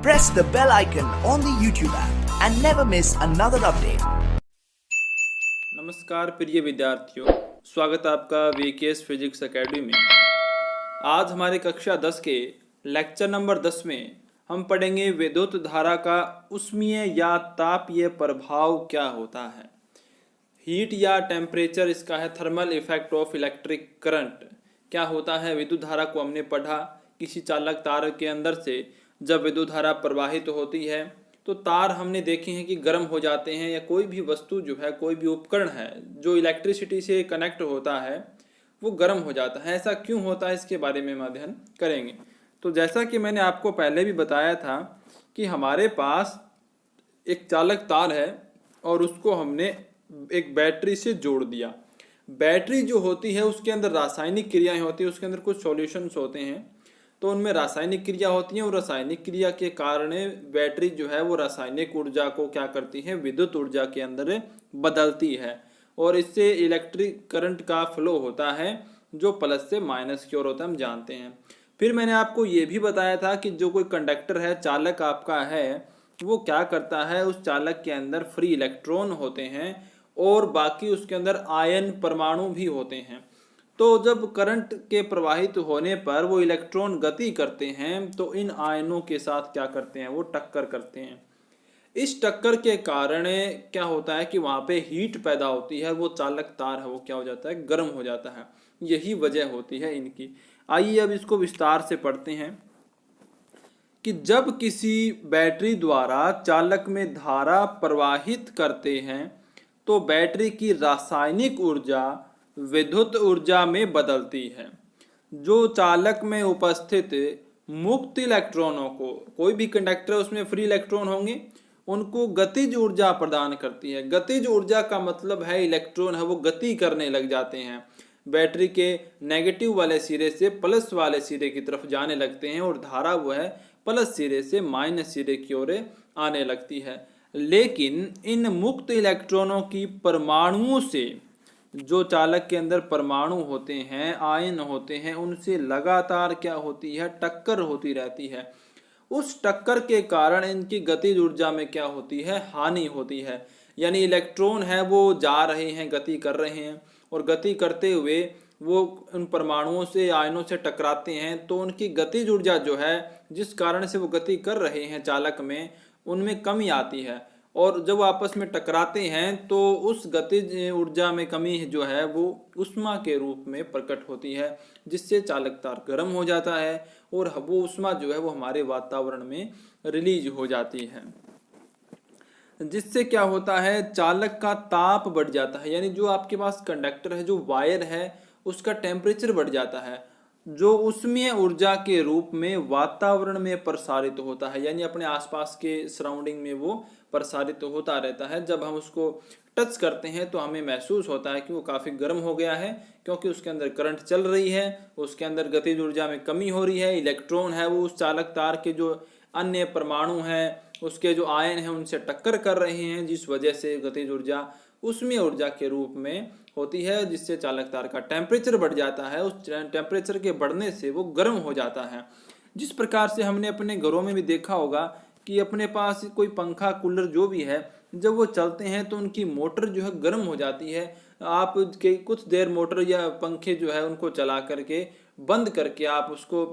Press the bell icon on the YouTube app and never miss another update. नमस्कार प्रिय विद्यार्थियों, स्वागत है आपका वीकेएस फिजिक्स एकेडमी में। आज हमारे कक्षा 10 के लेक्चर नंबर 10 में हम पढ़ेंगे विद्युत धारा का ऊष्मीय या तापीय प्रभाव क्या होता है। हीट या टेम्परेचर इसका है thermal effect of electric current. क्या होता है, विद्युत धारा को हमने पढ़ा। किसी चालक तार के अंदर से जब विद्युत धारा प्रवाहित होती है तो तार हमने देखे हैं कि गर्म हो जाते हैं, या कोई भी वस्तु जो है, कोई भी उपकरण है जो इलेक्ट्रिसिटी से कनेक्ट होता है वो गर्म हो जाता है। ऐसा क्यों होता है, इसके बारे में हम अध्ययन करेंगे। तो जैसा कि मैंने आपको पहले भी बताया था कि हमारे पास एक चालक तार है और उसको हमने एक बैटरी से जोड़ दिया। बैटरी जो होती है उसके अंदर रासायनिक क्रियाएं होती है, उसके अंदर कुछ सॉल्यूशंस होते हैं, तो उनमें रासायनिक क्रिया होती है और रासायनिक क्रिया के कारण बैटरी जो है वो रासायनिक ऊर्जा को क्या करती है, विद्युत ऊर्जा के अंदर बदलती है और इससे इलेक्ट्रिक करंट का फ्लो होता है जो प्लस से माइनस की ओर होता है, हम जानते हैं। फिर मैंने आपको ये भी बताया था कि जो कोई कंडक्टर है, चालक आपका है, वो क्या करता है, उस चालक के अंदर फ्री इलेक्ट्रॉन होते हैं और बाकी उसके अंदर आयन परमाणु भी होते हैं। तो जब करंट के प्रवाहित होने पर वो इलेक्ट्रॉन गति करते हैं तो इन आयनों के साथ क्या करते हैं, वो टक्कर करते हैं। इस टक्कर के कारण क्या होता है कि वहां पे हीट पैदा होती है, वो चालक तार है वो क्या हो जाता है, गर्म हो जाता है। यही वजह होती है इनकी। आइए अब इसको विस्तार से पढ़ते हैं कि जब किसी बैटरी द्वारा चालक में धारा प्रवाहित करते हैं तो बैटरी की रासायनिक ऊर्जा विद्युत ऊर्जा में बदलती है। जो चालक में उपस्थित मुक्त इलेक्ट्रॉनों को, कोई भी कंडक्टर है उसमें फ्री इलेक्ट्रॉन होंगे, उनको गतिज ऊर्जा प्रदान करती है। गतिज ऊर्जा का मतलब है इलेक्ट्रॉन है वो गति करने लग जाते हैं, बैटरी के नेगेटिव वाले सिरे से प्लस वाले सिरे की तरफ जाने लगते हैं और धारा वो है प्लस सिरे से माइनस सिरे की ओर आने लगती है। लेकिन इन मुक्त इलेक्ट्रॉनों की परमाणुओं से, जो चालक के अंदर परमाणु होते हैं, आयन होते हैं, उनसे लगातार क्या होती है, टक्कर होती रहती है। उस टक्कर के कारण इनकी गतिज ऊर्जा में क्या होती है, हानि होती है। यानी इलेक्ट्रॉन है वो जा रहे हैं, गति कर रहे हैं और गति करते हुए वो उन परमाणुओं से, आयनों से टकराते हैं तो उनकी गतिज ऊर्जा जो है, जिस कारण से वो गति कर रहे हैं चालक में, उनमें कमी आती है। और जब आपस में टकराते हैं तो उस गतिज ऊर्जा में कमी जो है वो ऊष्मा के रूप में प्रकट होती है, जिससे चालक तार गर्म हो जाता है और वो ऊष्मा जो है वो हमारे वातावरण में रिलीज हो जाती है। जिससे क्या होता है, चालक का ताप बढ़ जाता है। यानी जो आपके पास कंडक्टर है, जो वायर है, उसका टेम्परेचर बढ़ जाता है, जो ऊष्मीय ऊर्जा के रूप में वातावरण में प्रसारित होता है। यानी अपने आसपास के सराउंडिंग में वो प्रसारित होता रहता है। जब हम उसको टच करते हैं तो हमें महसूस होता है कि वो काफ़ी गर्म हो गया है, क्योंकि उसके अंदर करंट चल रही है, उसके अंदर गतिज ऊर्जा में कमी हो रही है। इलेक्ट्रॉन है वो उस चालक तार के जो अन्य परमाणु हैं, उसके जो आयन हैं, उनसे टक्कर कर रहे हैं, जिस वजह से गतिज ऊर्जा ऊष्मीय ऊर्जा के रूप में होती है, जिससे चालक तार का टेम्परेचर बढ़ जाता है। उस टेम्परेचर के बढ़ने से वो गर्म हो जाता है। जिस प्रकार से हमने अपने घरों में भी देखा होगा कि अपने पास कोई पंखा, कूलर जो भी है, जब वो चलते हैं तो उनकी मोटर जो है गर्म हो जाती है। आप के कुछ देर मोटर या पंखे जो है उनको चला करके, बंद करके आप उसको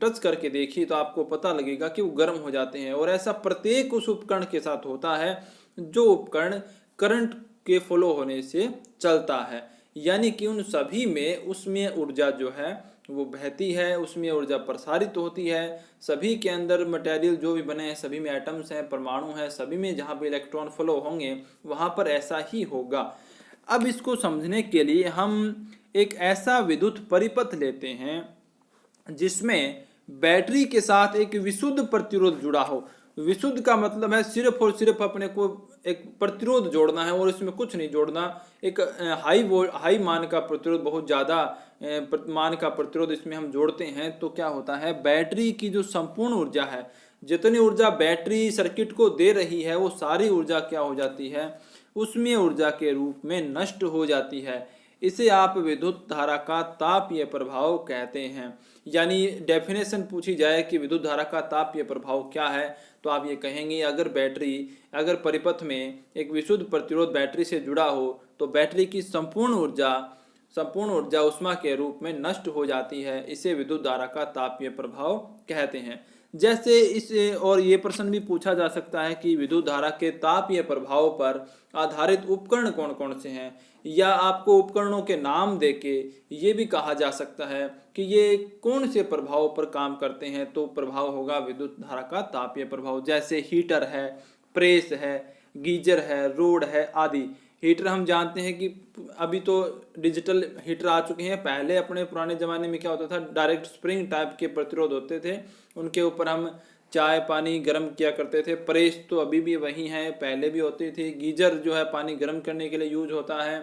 टच करके देखिए तो आपको पता लगेगा कि वो गर्म हो जाते हैं। और ऐसा प्रत्येक उस उपकरण के साथ होता है जो उपकरण करंट के फ्लो होने से चलता है। यानी कि उन सभी में ऊष्मीय ऊर्जा जो है वो बहती है, ऊष्मीय ऊर्जा प्रसारित होती है। सभी के अंदर मटेरियल जो भी बने हैं, सभी में एटम्स हैं, परमाणु हैं, सभी में जहाँ पे इलेक्ट्रॉन फ्लो होंगे वहाँ पर ऐसा ही होगा। अब इसको समझने के लिए हम एक ऐसा विद्युत परिपथ लेते हैं जिसमें बैटरी के साथ एक विशुद्ध प्रतिरोध जुड़ा हो। विशुद्ध का मतलब है सिर्फ और सिर्फ अपने को एक प्रतिरोध जोड़ना है और इसमें कुछ नहीं जोड़ना। एक हाई मान का प्रतिरोध, बहुत ज़्यादा मान का प्रतिरोध इसमें हम जोड़ते हैं तो क्या होता है, बैटरी की जो संपूर्ण ऊर्जा है, जितनी ऊर्जा बैटरी सर्किट को दे रही है, वो सारी ऊर्जा क्या हो जाती है, ऊष्मीय ऊर्जा के रूप में नष्ट हो जाती है। इसे आप विद्युत धारा का तापीय प्रभाव कहते हैं। यानी डेफिनेशन पूछी जाए कि विद्युत धारा का तापीय प्रभाव क्या है, तो आप ये कहेंगे अगर परिपथ में एक विशुद्ध प्रतिरोध बैटरी से जुड़ा हो तो बैटरी की संपूर्ण ऊर्जा ऊष्मा के रूप में नष्ट हो जाती है। इसे विद्युत धारा का तापीय प्रभाव कहते हैं। जैसे और ये प्रश्न भी पूछा जा सकता है कि विद्युत धारा के तापीय प्रभाव पर आधारित उपकरण कौन कौन से हैं, या आपको उपकरणों के नाम देके ये भी कहा जा सकता है कि ये कौन से प्रभाव पर काम करते हैं। तो प्रभाव होगा विद्युत धारा का तापीय प्रभाव। जैसे हीटर है, प्रेस है, गीजर है, रोड है आदि। हीटर हम जानते हैं कि अभी तो डिजिटल हीटर आ चुके हैं। पहले अपने पुराने ज़माने में क्या होता था, डायरेक्ट स्प्रिंग टाइप के प्रतिरोध होते थे, उनके ऊपर हम चाय पानी गर्म किया करते थे। प्रेस तो अभी भी वही है, पहले भी होती थी। गीजर जो है पानी गर्म करने के लिए यूज होता है।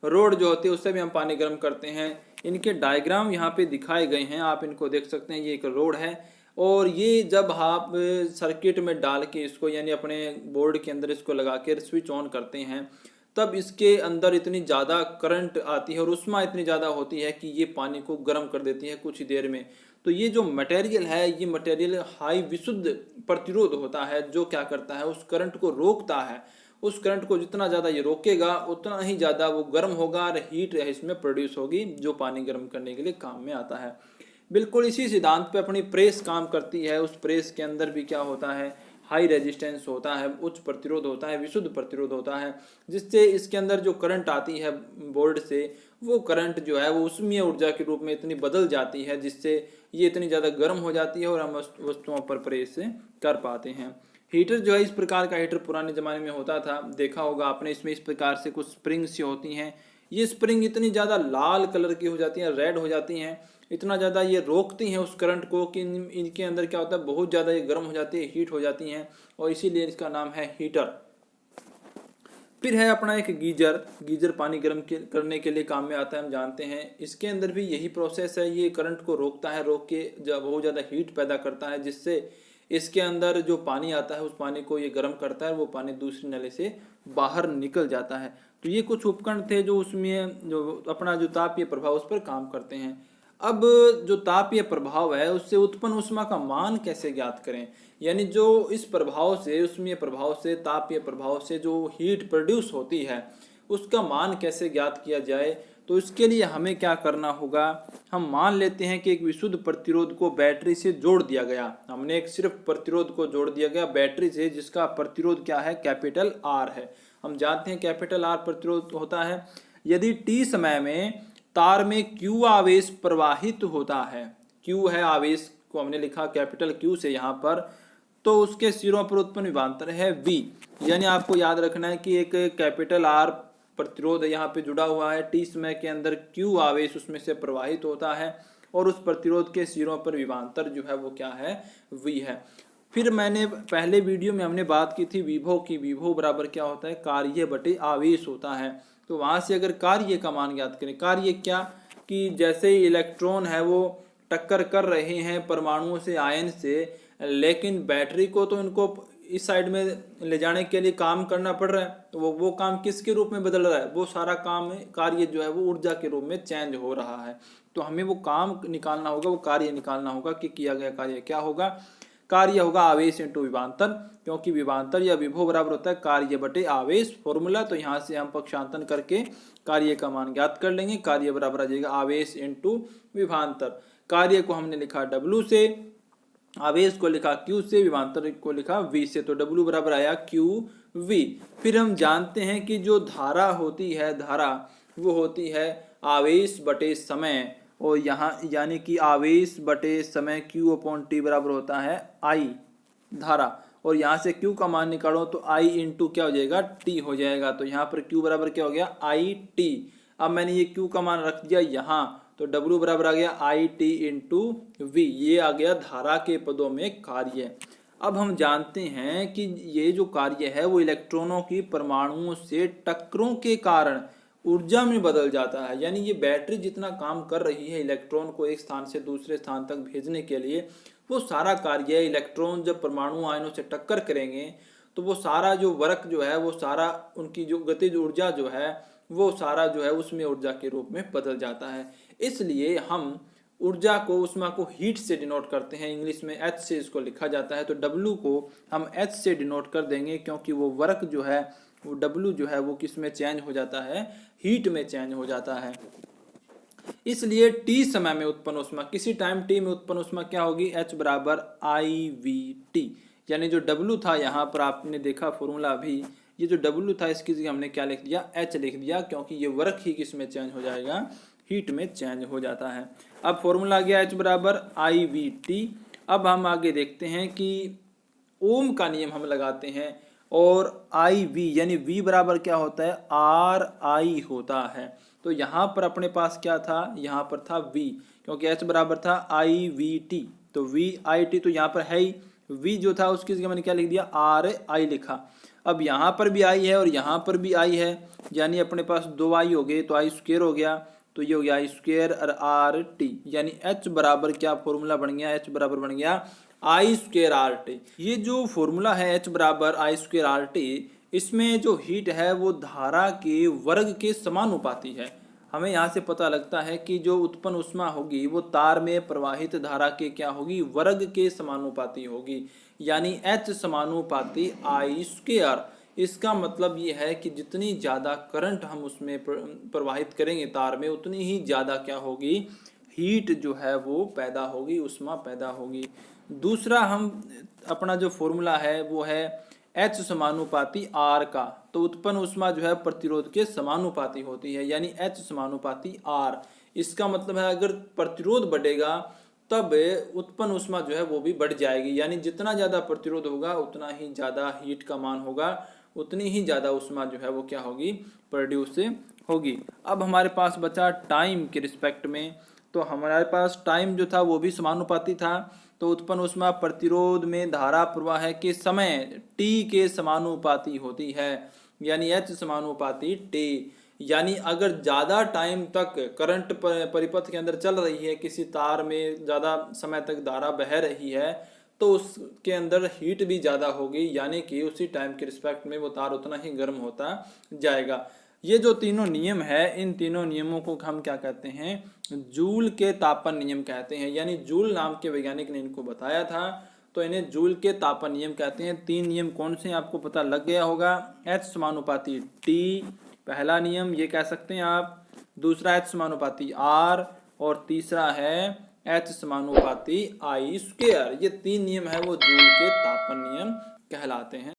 रोड जो होती है उससे भी हम पानी गर्म करते हैं। इनके डायग्राम यहाँ पे दिखाए गए हैं, आप इनको देख सकते हैं। ये एक रोड है और ये जब आप सर्किट में डाल के इसको यानी अपने बोर्ड के अंदर इसको लगा के स्विच ऑन करते हैं, तब इसके अंदर इतनी ज़्यादा करंट आती है और ऊष्मा इतनी ज़्यादा होती है कि ये पानी को गर्म कर देती है कुछ ही देर में। तो ये जो मटेरियल है, ये मटेरियल हाई विशुद्ध प्रतिरोध होता है, जो क्या करता है उस करंट को रोकता है। उस करंट को जितना ज़्यादा ये रोकेगा उतना ही ज़्यादा वो गर्म होगा और हीट इसमें प्रोड्यूस होगी, जो पानी गर्म करने के लिए काम में आता है। बिल्कुल इसी सिद्धांत पे अपनी प्रेस काम करती है। उस प्रेस के अंदर भी क्या होता है, हाई रेजिस्टेंस होता है, उच्च प्रतिरोध होता है, विशुद्ध प्रतिरोध होता है, जिससे इसके अंदर जो करंट आती है बोर्ड से, वो करंट जो है वो ऊष्मीय ऊर्जा के रूप में इतनी बदल जाती है जिससे ये इतनी ज़्यादा गर्म हो जाती है और हम वस्तुओं पर प्रेस कर पाते हैं। हीटर जो है इस प्रकार का हीटर पुराने ज़माने में होता था, देखा होगा आपने। इसमें इस प्रकार से कुछ स्प्रिंग सी होती हैं। ये स्प्रिंग इतनी ज़्यादा लाल कलर की हो जाती हैं, रेड हो जाती हैं, इतना ज़्यादा ये रोकती हैं उस करंट को कि इनके अंदर क्या होता है, बहुत ज़्यादा ये गर्म हो जाती है, हीट हो जाती हैं, और इसीलिए इसका नाम है हीटर। फिर है अपना एक गीजर पानी गर्म करने के लिए काम में आता है, हम जानते हैं। इसके अंदर भी यही प्रोसेस है, ये करंट को रोकता है, रोक के जब बहुत ज़्यादा हीट पैदा करता है, जिससे इसके अंदर जो पानी आता है उस पानी को ये गर्म करता है, वो पानी दूसरी नली से बाहर निकल जाता है। तो ये कुछ उपकरण थे जो उसमें जो अपना जो तापीय प्रभाव उस पर काम करते हैं। अब जो तापीय प्रभाव है उससे उत्पन्न ऊष्मा का मान कैसे ज्ञात करें, यानी जो इस प्रभाव से, ऊष्मीय प्रभाव से, तापीय प्रभाव से जो हीट प्रोड्यूस होती है उसका मान कैसे ज्ञात किया जाए। तो इसके लिए हमें क्या करना होगा, हम मान लेते हैं कि एक विशुद्ध प्रतिरोध को बैटरी से जोड़ दिया गया। हमने एक सिर्फ प्रतिरोध को जोड़ दिया गया बैटरी से, जिसका प्रतिरोध क्या है, कैपिटल आर है। हम जानते हैं कैपिटल आर प्रतिरोध होता है। यदि टी समय में तार में Q आवेश प्रवाहित होता है, Q है आवेश को हमने लिखा कैपिटल Q से यहाँ पर, तो उसके सिरों पर उत्पन्न विभवांतर है V। यानी आपको याद रखना है कि एक कैपिटल R प्रतिरोध यहाँ पे जुड़ा हुआ है, T समय के अंदर Q आवेश उसमें से प्रवाहित होता है और उस प्रतिरोध के सिरों पर विभवांतर जो है वो क्या है, V है। फिर मैंने पहले वीडियो में हमने बात की थी विभव की। विभव बराबर क्या होता है, कार्य बटे आवेश होता है। तो वहाँ से अगर कार्य का मान ज्ञात करें, कार्य क्या कि जैसे इलेक्ट्रॉन है वो टक्कर कर रहे हैं परमाणुओं से, आयन से, लेकिन बैटरी को तो इनको इस साइड में ले जाने के लिए काम करना पड़ रहा है। तो वो काम किसके रूप में बदल रहा है, वो सारा काम कार्य जो है वो ऊर्जा के रूप में चेंज हो रहा है। तो हमें वो काम निकालना होगा, वो कार्य निकालना होगा कि किया गया कार्य क्या होगा। कार्य होगा आवेश इंटू विभवांतर, क्योंकि विभवांतर या विभव बराबर होता है कार्य बटे आवेश फॉर्मूला। तो यहाँ से हम पक्षांतन करके कार्य का मान ज्ञात कर लेंगे। कार्य बराबर आ जाएगा आवेश इंटू विभवांतर। कार्य को हमने लिखा W से, आवेश को लिखा Q से, विभवांतर को लिखा V से। तो W बराबर आया QV। फिर हम जानते हैं कि जो धारा होती है, धारा वो होती है आवेश बटे समय, और यहाँ यानी कि आवेश बटे समय Q/T बराबर होता है I धारा, और यहाँ से Q का मान निकालो तो I इंटू क्या हो जाएगा, T हो जाएगा। तो यहाँ पर Q बराबर क्या हो गया, IT। अब मैंने ये Q का मान रख दिया यहाँ, तो W बराबर आ गया IT इंटू V। ये आ गया धारा के पदों में कार्य। अब हम जानते हैं कि ये जो कार्य है वो इलेक्ट्रॉनों की परमाणुओं से टक्करों के कारण ऊर्जा में बदल जाता है। यानी ये बैटरी जितना काम कर रही है इलेक्ट्रॉन को एक स्थान से दूसरे स्थान तक भेजने के लिए, वो सारा कार्य इलेक्ट्रॉन जब परमाणु आयनों से टक्कर करेंगे तो वो सारा जो वर्क जो है, वो सारा उनकी जो गतिज ऊर्जा जो है वो सारा जो है उसमें ऊर्जा के रूप में बदल जाता है। इसलिए हम ऊर्जा को, उष्मा को हीट से डिनोट करते हैं, इंग्लिश में H से इसको लिखा जाता है। तो W को हम H से डिनोट कर देंगे, क्योंकि वो वर्क जो है वो W जो है वो किस में चेंज हो जाता है, हीट में चेंज हो जाता है। इसलिए T समय में उत्पन्न ऊष्मा, किसी टाइम T में उत्पन्न ऊष्मा क्या होगी, H बराबर IVT, यानी जो W था यहाँ पर आपने देखा फॉर्मूला अभी, ये जो W था इसकी जगह हमने क्या लिख दिया, H लिख दिया, क्योंकि ये वर्क ही किस में चेंज हो जाएगा, हीट में चेंज हो जाता है। अब फॉर्मूला आ गया H बराबर IVT। अब हम आगे देखते हैं कि ओम का नियम हम लगाते हैं, और IV यानी V बराबर क्या होता है, RI होता है। तो यहाँ पर अपने पास क्या था, यहाँ पर था V, क्योंकि H बराबर था IVT, तो VIT तो यहाँ पर है ही, V जो था उसकी जगह मैंने क्या लिख दिया, RI लिखा। अब यहाँ पर भी I है और यहाँ पर भी I है, यानी अपने पास दो I हो गए, तो I स्क्वायर हो गया, तो ये हो गया I स्क्वायर और RT, यानी H बराबर क्या फॉर्मूला बन गया, H बराबर बन गया I स्क्वायर RT। ये जो फॉर्मूला है H बराबर I स्क्वायर RT, इसमें जो हीट है वो धारा के वर्ग के समानुपाती है। हमें यहाँ से पता लगता है कि जो उत्पन्न ऊष्मा होगी वो तार में प्रवाहित धारा के क्या होगी, वर्ग के समानुपाती होगी, यानी H समानुपाती I स्क्वायर। इसका मतलब ये है कि जितनी ज़्यादा करंट हम उसमें प्रवाहित करेंगे तार में, उतनी ही ज़्यादा क्या होगी, हीट जो है वो पैदा होगी, ऊष्मा पैदा होगी। दूसरा हम अपना जो फॉर्मूला है वो है H समानुपाती R का, तो उत्पन्न ऊष्मा जो है प्रतिरोध के समानुपाती होती है, यानी H समानुपाती R। इसका मतलब है अगर प्रतिरोध बढ़ेगा तब उत्पन्न ऊष्मा जो है वो भी बढ़ जाएगी, यानी जितना ज़्यादा प्रतिरोध होगा उतना ही ज़्यादा हीट का मान होगा, उतनी ही ज़्यादा ऊष्मा जो है वो क्या होगी, प्रोड्यूस होगी। अब हमारे पास बचा टाइम के रिस्पेक्ट में, तो हमारे पास टाइम जो था वो भी समानुपाती था, तो उत्पन्न ऊष्मा प्रतिरोध में धारा प्रवाह के समय T के समानुपाती होती है, यानी H समानुपाती T। यानी अगर ज़्यादा टाइम तक करंट परिपथ के अंदर चल रही है, किसी तार में ज़्यादा समय तक धारा बह रही है, तो उसके अंदर हीट भी ज़्यादा होगी, यानी कि उसी टाइम के रिस्पेक्ट में वो तार उतना ही गर्म होता जाएगा। ये जो तीनों नियम है, इन तीनों नियमों को हम क्या कहते हैं, जूल के तापन नियम कहते हैं, यानी जूल नाम के वैज्ञानिक ने इनको बताया था, तो इन्हें जूल के तापन नियम कहते हैं। तीन नियम कौन से आपको पता लग गया होगा, H समानुपाती T पहला नियम ये कह सकते हैं आप, दूसरा H समानुपाती R, और तीसरा है H समानुपाती I स्क्वायर। ये तीन नियम है वो जूल के तापन नियम कहलाते हैं।